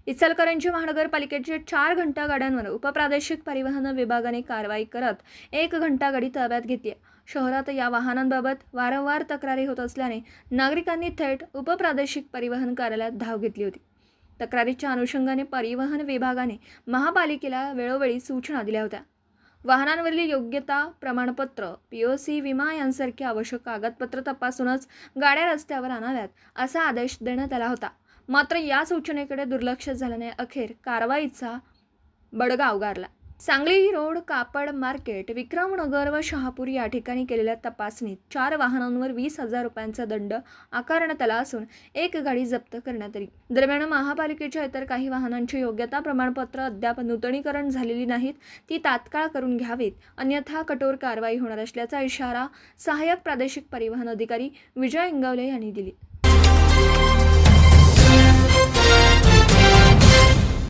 इचलकरंजी महानगरपालिकेच्या 4 घंटा गाड्यांवर उपप्रादेशिक परिवहन विभागाने कारवाई करत 1 घंटा गाडी ताब्यात घेतली आहे। शहरात या वाहनांबाबत वारंवार तक्रारी होत असल्याने नागरिकांनी थेट उपप्रादेशिक परिवहन कार्यालयात धाव घेतली होती। तक्रारीच्या अनुषंगाने परिवहन विभागाने महापालिकेला वेळोवेळी सूचना दिल्या होत्या। वाहनांवरील योग्यता प्रमाणपत्र, पीओसी, विमा यांसारखी आवश्यक कागदपत्र तपासूनच गाड्या रस्त्यावर आणाव्यात असा आदेश देण्यात आला होता। मात्र या सूचनेकडे दुर्लक्ष झाल्याने अखेर कारवाईचा बडगा उगारला। सांगली रोड, कापड मार्केट, विक्रमनगर व शहापूर या ठिकाणी केलेल्या तपासणीत 4 वाहनांवर 20,000 रुपयांचा दंड आकारण्यात आला असून 1 गाडी जप्त करण्यात आली। दरम्यान महापालिकेच्या इतर काही वाहनांची योग्यता प्रमाणपत्र अद्याप नूतनीकरण झालेली नाहीत, ती तात्काळ करून घ्यावीत, अन्यथा कठोर कारवाई होणार असल्याचा इशारा सहाय्यक प्रादेशिक परिवहन अधिकारी विजय इंगवले यांनी दिली।